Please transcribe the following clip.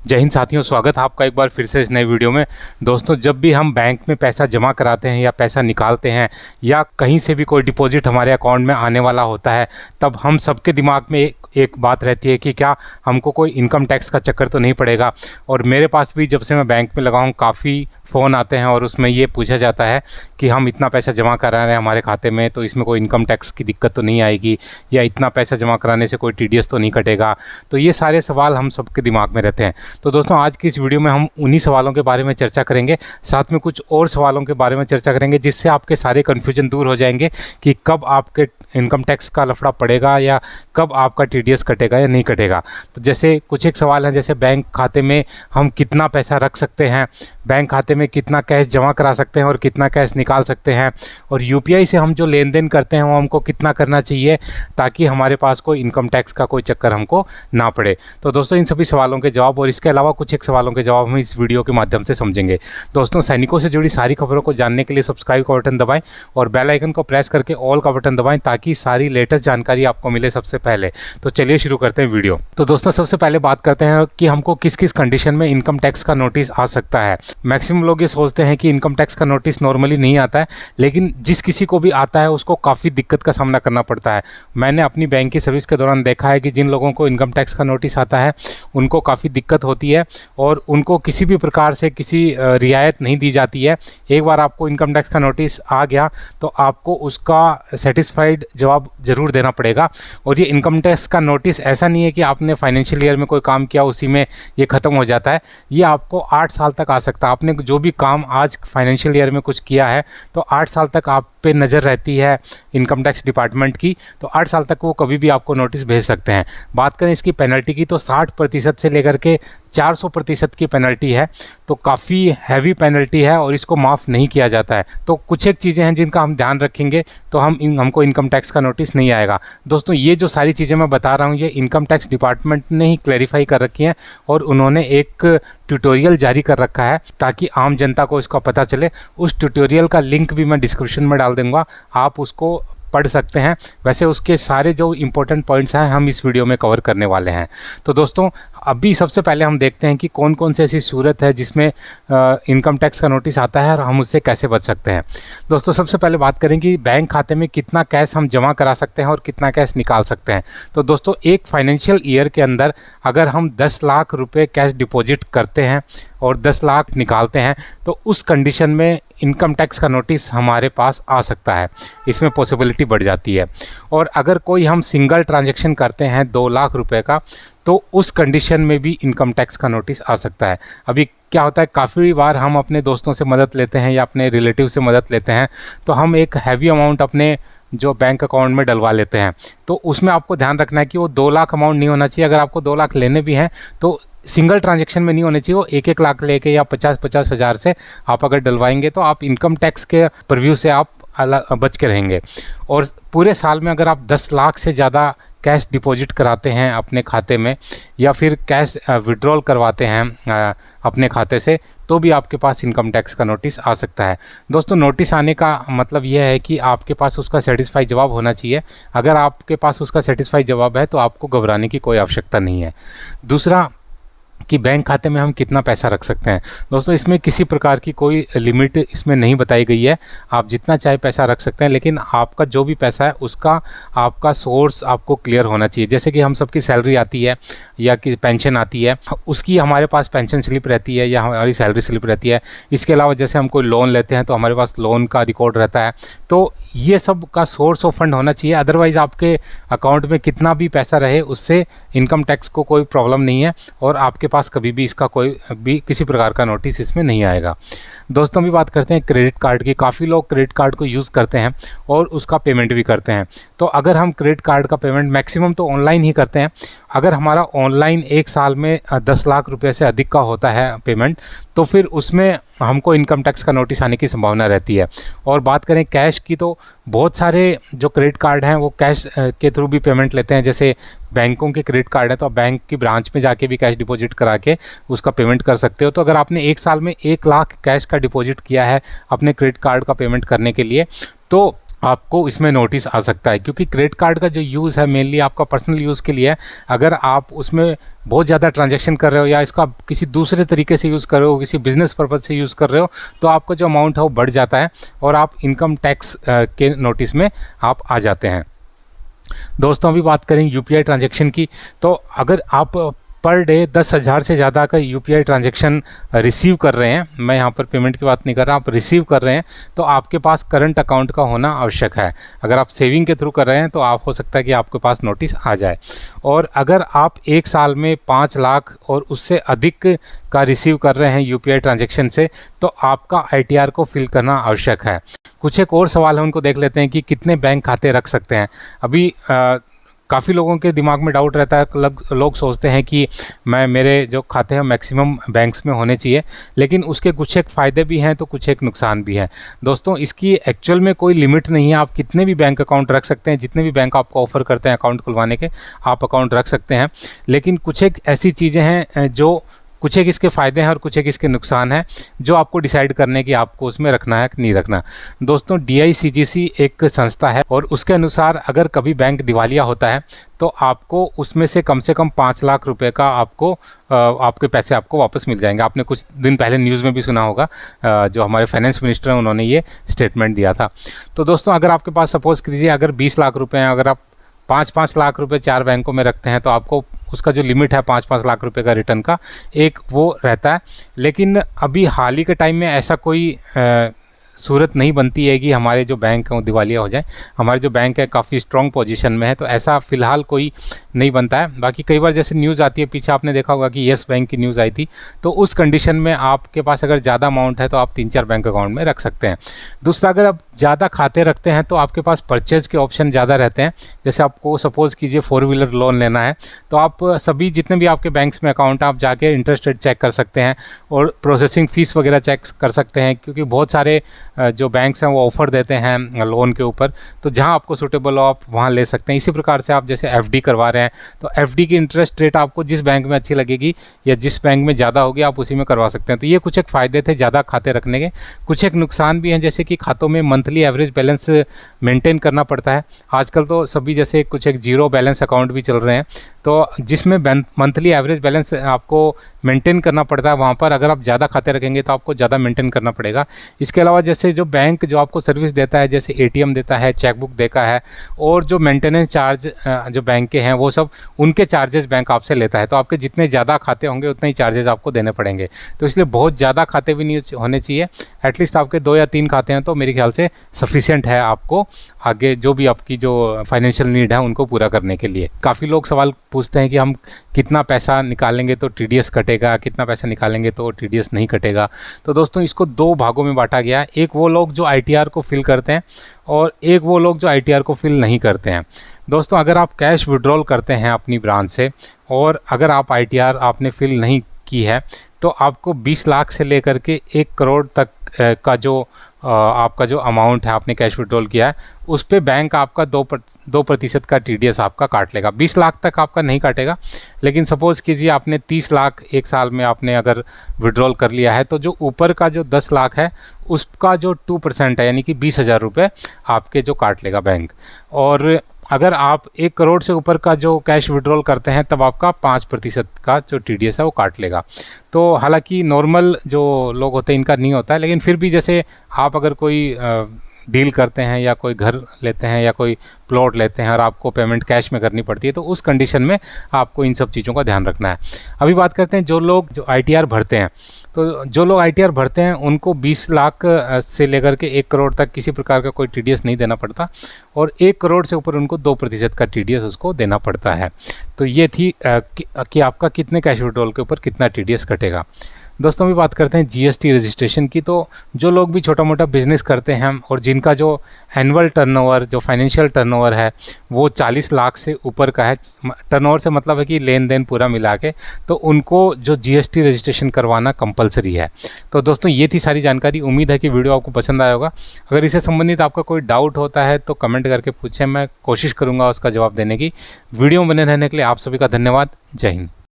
जय हिंद साथियों, स्वागत है आपका एक बार फिर से इस नए वीडियो में। दोस्तों, जब भी हम बैंक में पैसा जमा कराते हैं या पैसा निकालते हैं या कहीं से भी कोई डिपॉजिट हमारे अकाउंट में आने वाला होता है, तब हम सबके दिमाग में एक बात रहती है कि क्या हमको कोई इनकम टैक्स का चक्कर तो नहीं पड़ेगा। और मेरे पास भी जब से मैं बैंक में लगा हूँ काफ़ी फ़ोन आते हैं और उसमें ये पूछा जाता है कि हम इतना पैसा जमा करा रहे हैं हमारे खाते में, तो इसमें कोई इनकम टैक्स की दिक्कत तो नहीं आएगी, या इतना पैसा जमा कराने से कोई टीडीएस तो नहीं कटेगा। तो ये सारे सवाल हम सबके दिमाग में रहते हैं। तो दोस्तों, आज की इस वीडियो में हम उन्हीं सवालों के बारे में चर्चा करेंगे, साथ में कुछ और सवालों के बारे में चर्चा करेंगे, जिससे आपके सारे कन्फ्यूजन दूर हो जाएंगे कि कब आपके इनकम टैक्स का लफड़ा पड़ेगा या कब आपका टीडीएस कटेगा या नहीं कटेगा। तो जैसे कुछ एक सवाल हैं, जैसे बैंक खाते में हम कितना पैसा रख सकते हैं, बैंक खाते में कितना कैश जमा करा सकते हैं और कितना कैश निकाल सकते हैं, और यूपीआई से हम जो लेन देन करते हैं वो हमको कितना करना चाहिए ताकि हमारे पास कोई इनकम टैक्स का कोई चक्कर हमको ना पड़े। तो दोस्तों, इन सभी सवालों के जवाब और इसके अलावा कुछ एक सवालों के जवाब हम इस वीडियो के माध्यम से समझेंगे। दोस्तों, सैनिकों से जुड़ी सारी खबरों को जानने के लिए सब्सक्राइब का बटन दबाएं और बेल आइकन को प्रेस करके ऑल का बटन दबाएं ताकि सारी लेटेस्ट जानकारी आपको मिले सबसे पहले। तो चलिए शुरू करते हैं वीडियो। तो दोस्तों, सबसे पहले बात करते हैं कि हमको किस किस कंडीशन में इनकम टैक्स का नोटिस आ सकता है। मैक्सिमम लोग ये सोचते हैं कि इनकम टैक्स का नोटिस नॉर्मली नहीं आता है, लेकिन जिस किसी को भी आता है उसको काफ़ी दिक्कत का सामना करना पड़ता है। मैंने अपनी बैंक की सर्विस के दौरान देखा है कि जिन लोगों को इनकम टैक्स का नोटिस आता है उनको काफ़ी दिक्कत होती है और उनको किसी भी प्रकार से किसी रियायत नहीं दी जाती है। एक बार आपको इनकम टैक्स का नोटिस आ गया तो आपको उसका सेटिस्फाइड जवाब ज़रूर देना पड़ेगा। और ये इनकम टैक्स का नोटिस ऐसा नहीं है कि आपने फाइनेंशियल ईयर में कोई काम किया उसी में ये ख़त्म हो जाता है। ये आपको 8 साल तक आ सकता है। आपने जो भी काम आज फाइनेंशियल ईयर में कुछ किया है तो 8 साल तक आप पे नज़र रहती है इनकम टैक्स डिपार्टमेंट की, तो 8 साल तक वो कभी भी आपको नोटिस भेज सकते हैं। बात करें इसकी पेनल्टी की तो 60% से लेकर के 400% की पेनल्टी है, तो काफ़ी हैवी पेनल्टी है और इसको माफ़ नहीं किया जाता है। तो कुछ एक चीज़ें हैं जिनका हम ध्यान रखेंगे तो हमको इनकम टैक्स का नोटिस नहीं आएगा। दोस्तों, ये जो सारी चीज़ें मैं बता रहा हूँ ये इनकम टैक्स डिपार्टमेंट ने ही क्लैरिफाई कर रखी हैं और उन्होंने एक ट्यूटोरियल जारी कर रखा है ताकि आम जनता को इसका पता चले। उस ट्यूटोरियल का लिंक भी मैं डिस्क्रिप्शन में डाल दूँगा, आप उसको पढ़ सकते हैं। वैसे उसके सारे जो इम्पोर्टेंट पॉइंट्स हैं हम इस वीडियो में कवर करने वाले हैं। तो दोस्तों, अभी सबसे पहले हम देखते हैं कि कौन कौन सी ऐसी सूरत है जिसमें इनकम टैक्स का नोटिस आता है और हम उससे कैसे बच सकते हैं। दोस्तों, सबसे पहले बात करें कि बैंक खाते में कितना कैश हम जमा करा सकते हैं और कितना कैश निकाल सकते हैं। तो दोस्तों, एक फाइनेंशियल ईयर के अंदर अगर हम 10 लाख रुपए कैश डिपॉजिट करते हैं और 10 लाख निकालते हैं तो उस कंडीशन में इनकम टैक्स का नोटिस हमारे पास आ सकता है, इसमें पॉसिबिलिटी बढ़ जाती है। और अगर कोई हम सिंगल ट्रांजैक्शन करते हैं 2 लाख रुपए का तो उस कंडीशन में भी इनकम टैक्स का नोटिस आ सकता है। अभी क्या होता है, काफ़ी बार हम अपने दोस्तों से मदद लेते हैं या अपने रिलेटिव से मदद लेते हैं तो हम एक हैवी अमाउंट अपने जो बैंक अकाउंट में डलवा लेते हैं। तो उसमें आपको ध्यान रखना है कि वो 2 लाख अमाउंट नहीं होना चाहिए। अगर आपको 2 लाख लेने भी हैं तो सिंगल ट्रांजैक्शन में नहीं होने चाहिए। वो 1-1 लाख लेके या 50-50 हज़ार से आप अगर डलवाएंगे तो आप इनकम टैक्स के प्रीव्यू से आप बच के रहेंगे। और पूरे साल में अगर आप 10 लाख से ज़्यादा कैश डिपॉजिट कराते हैं अपने खाते में या फिर कैश विड्रॉल करवाते हैं अपने खाते से तो भी आपके पास इनकम टैक्स का नोटिस आ सकता है। दोस्तों, नोटिस आने का मतलब यह है कि आपके पास उसका सेटिस्फाई जवाब होना चाहिए। अगर आपके पास उसका सेटिस्फाई जवाब है तो आपको घबराने की कोई आवश्यकता नहीं है। दूसरा कि बैंक खाते में हम कितना पैसा रख सकते हैं। दोस्तों, इसमें किसी प्रकार की कोई लिमिट इसमें नहीं बताई गई है। आप जितना चाहे पैसा रख सकते हैं, लेकिन आपका जो भी पैसा है उसका आपका सोर्स आपको क्लियर होना चाहिए। जैसे कि हम सबकी सैलरी आती है या कि पेंशन आती है, उसकी हमारे पास पेंशन स्लिप रहती है या हमारी सैलरी स्लिप रहती है। इसके अलावा जैसे हम कोई लोन लेते हैं तो हमारे पास लोन का रिकॉर्ड रहता है। तो ये सब का सोर्स ऑफ फंड होना चाहिए। अदरवाइज़ आपके अकाउंट में कितना भी पैसा रहे उससे इनकम टैक्स को कोई प्रॉब्लम नहीं है और आपके पास कभी भी इसका कोई भी किसी प्रकार का नोटिस इसमें नहीं आएगा। दोस्तों, भी बात करते हैं क्रेडिट कार्ड की। काफ़ी लोग क्रेडिट कार्ड को यूज़ करते हैं और उसका पेमेंट भी करते हैं। तो अगर हम क्रेडिट कार्ड का पेमेंट मैक्सिमम तो ऑनलाइन ही करते हैं। अगर हमारा ऑनलाइन एक साल में 10 लाख रुपए से अधिक का होता है पेमेंट तो फिर उसमें हमको इनकम टैक्स का नोटिस आने की संभावना रहती है। और बात करें कैश की तो बहुत सारे जो क्रेडिट कार्ड हैं वो कैश के थ्रू भी पेमेंट लेते हैं। जैसे बैंकों के क्रेडिट कार्ड है तो आप बैंक की ब्रांच में जाके भी कैश डिपॉजिट करा के उसका पेमेंट कर सकते हो। तो अगर आपने एक साल में 1 लाख कैश का डिपॉजिट किया है अपने क्रेडिट कार्ड का पेमेंट करने के लिए तो आपको इसमें नोटिस आ सकता है, क्योंकि क्रेडिट कार्ड का जो यूज़ है मेनली आपका पर्सनल यूज़ के लिए है। अगर आप उसमें बहुत ज़्यादा ट्रांजैक्शन कर रहे हो या इसका किसी दूसरे तरीके से यूज़ कर रहे हो, किसी बिजनेस पर्पज़ से यूज़ कर रहे हो, तो आपका जो अमाउंट है वो बढ़ जाता है और आप इनकम टैक्स के नोटिस में आप आ जाते हैं। दोस्तों अभी बात करें यूपीआई ट्रांजैक्शन की, तो अगर आप पर डे 10,000 से ज़्यादा का यूपीआई ट्रांजैक्शन रिसीव कर रहे हैं, मैं यहाँ पर पेमेंट की बात नहीं कर रहा, आप रिसीव कर रहे हैं, तो आपके पास करंट अकाउंट का होना आवश्यक है। अगर आप सेविंग के थ्रू कर रहे हैं तो आप हो सकता है कि आपके पास नोटिस आ जाए। और अगर आप एक साल में 5 लाख और उससे अधिक का रिसीव कर रहे हैं यूपीआई ट्रांजैक्शन से, तो आपका आईटीआर को फिल करना आवश्यक है। कुछ एक और सवाल है, उनको देख लेते हैं कि कितने बैंक खाते रख सकते हैं। अभी काफ़ी लोगों के दिमाग में डाउट रहता है, लोग सोचते हैं कि मेरे जो खाते हैं मैक्सिमम बैंक्स में होने चाहिए, लेकिन उसके कुछ एक फ़ायदे भी हैं तो कुछ एक नुकसान भी हैं। दोस्तों इसकी एक्चुअल में कोई लिमिट नहीं है, आप कितने भी बैंक अकाउंट रख सकते हैं, जितने भी बैंक आपको ऑफ़र करते हैं अकाउंट खुलवाने के, आप अकाउंट रख सकते हैं। लेकिन कुछ एक ऐसी चीज़ें हैं जो कुछ एक इसके फ़ायदे हैं और कुछ एक इसके नुकसान हैं, जो आपको डिसाइड करने की आपको उसमें रखना है कि नहीं रखना। दोस्तों DICGC एक संस्था है और उसके अनुसार अगर कभी बैंक दिवालिया होता है तो आपको उसमें से कम 5 लाख रुपए का आपके पैसे आपको वापस मिल जाएंगे। आपने कुछ दिन पहले न्यूज़ में भी सुना होगा, जो हमारे फाइनेंस मिनिस्टर हैं उन्होंने ये स्टेटमेंट दिया था। तो दोस्तों अगर आपके पास सपोज़ कीजिए अगर 20 लाख रुपये हैं, अगर आप 5-5 लाख रुपए 4 बैंकों में रखते हैं, तो आपको उसका जो लिमिट है 5-5 लाख रुपए का रिटर्न का एक वो रहता है। लेकिन अभी हाल ही के टाइम में ऐसा कोई सूरत नहीं बनती है कि हमारे जो बैंक हैं वो दिवालिया हो जाए। हमारे जो बैंक है काफ़ी स्ट्रॉन्ग पोजीशन में है, तो ऐसा फ़िलहाल कोई नहीं बनता है। बाकी कई बार जैसे न्यूज़ आती है, पीछे आपने देखा होगा कि येस बैंक की न्यूज़ आई थी, तो उस कंडीशन में आपके पास अगर ज़्यादा अमाउंट है तो आप 3-4 बैंक अकाउंट में रख सकते हैं। दूसरा, अगर आप ज़्यादा खाते रखते हैं तो आपके पास परचेज के ऑप्शन ज़्यादा रहते हैं। जैसे आपको सपोज़ कीजिए 4 व्हीलर लोन लेना है, तो आप सभी जितने भी आपके बैंक्स में अकाउंट आप जाके इंटरेस्ट रेट चेक कर सकते हैं और प्रोसेसिंग फ़ीस वगैरह चेक कर सकते हैं, क्योंकि बहुत सारे जो बैंक्स हैं वो ऑफ़र देते हैं लोन के ऊपर, तो जहां आपको सूटेबल हो आप वहां ले सकते हैं। इसी प्रकार से आप जैसे एफडी करवा रहे हैं, तो एफडी की इंटरेस्ट रेट आपको जिस बैंक में अच्छी लगेगी या जिस बैंक में ज़्यादा होगी आप उसी में करवा सकते हैं। तो ये कुछ एक फ़ायदे थे ज़्यादा खाते रखने के। कुछ एक नुकसान भी हैं, जैसे कि खातों में मंथली एवरेज बैलेंस मेंटेन करना पड़ता है। आजकल तो सभी जैसे कुछ एक जीरो बैलेंस अकाउंट भी चल रहे हैं, तो जिसमें मंथली एवरेज बैलेंस आपको मेंटेन करना पड़ता है, वहाँ पर अगर आप ज़्यादा खाते रखेंगे तो आपको ज़्यादा मेंटेन करना पड़ेगा। इसके अलावा जैसे जो बैंक जो आपको सर्विस देता है, जैसे एटीएम देता है, चेकबुक देता है, और जो मेंटेनेंस चार्ज जो बैंक के हैं वो सब उनके चार्जेस बैंक आपसे लेता है। तो आपके जितने ज़्यादा खाते होंगे उतने ही चार्जेस आपको देने पड़ेंगे। तो इसलिए बहुत ज़्यादा खाते भी नहीं होने चाहिए। एटलीस्ट आपके 2 या 3 खाते हैं तो मेरे ख्याल से सफिशिएंट है आपको आगे जो भी आपकी जो फाइनेंशियल नीड है उनको पूरा करने के लिए। काफ़ी लोग सवाल पूछते हैं कि हम कितना पैसा निकालेंगे तो टीडीएस कटेगा, कितना पैसा निकालेंगे तो टीडीएस नहीं कटेगा। तो दोस्तों इसको 2 भागों में बांटा गया है। एक वो लोग जो आईटीआर को फिल करते हैं और एक वो लोग जो आईटीआर को फिल नहीं करते हैं। दोस्तों अगर आप कैश विड्रॉल करते हैं अपनी ब्रांच से और अगर आप आईटीआर आपने फिल नहीं की है, तो आपको 20 लाख से लेकर के 1 करोड़ तक का जो आपका जो अमाउंट है आपने कैश विड्रॉल किया है, उस पे बैंक आपका 2% का टीडीएस आपका काट लेगा। 20 लाख तक आपका नहीं काटेगा, लेकिन सपोज़ कीजिए आपने 30 लाख एक साल में आपने अगर विड्रॉल कर लिया है, तो जो ऊपर का जो 10 लाख है उसका जो 2% है, यानी कि 20,000 रुपये आपके जो काट लेगा बैंक। और अगर आप 1 करोड़ से ऊपर का जो कैश विड्रॉल करते हैं तब आपका 5% का जो टीडीएस है वो काट लेगा। तो हालांकि नॉर्मल जो लोग होते हैं इनका नहीं होता है, लेकिन फिर भी जैसे आप अगर कोई डील करते हैं या कोई घर लेते हैं या कोई प्लॉट लेते हैं और आपको पेमेंट कैश में करनी पड़ती है, तो उस कंडीशन में आपको इन सब चीज़ों का ध्यान रखना है। अभी बात करते हैं जो लोग जो आईटीआर भरते हैं। तो जो लोग आईटीआर भरते हैं उनको 20 लाख से लेकर के 1 करोड़ तक किसी प्रकार का कोई टीडीएस नहीं देना पड़ता, और 1 करोड़ से ऊपर उनको 2% का टीडीएस उसको देना पड़ता है। तो ये थी कि आपका कितने कैश विड्रॉल के ऊपर कितना टीडीएस कटेगा। दोस्तों भी बात करते हैं जीएसटी रजिस्ट्रेशन की। तो जो लोग भी छोटा मोटा बिजनेस करते हैं और जिनका जो एनुअल टर्नओवर जो फाइनेंशियल टर्नओवर है वो 40 लाख से ऊपर का है, टर्नओवर से मतलब है कि लेन देन पूरा मिला के, तो उनको जो जीएसटी रजिस्ट्रेशन करवाना कंपलसरी है। तो दोस्तों ये थी सारी जानकारी। उम्मीद है कि वीडियो आपको पसंद आया होगा। अगर इससे संबंधित आपका कोई डाउट होता है तो कमेंट करके पूछें, मैं कोशिश करूँगा उसका जवाब देने की। वीडियो में बने रहने के लिए आप सभी का धन्यवाद। जय हिंद।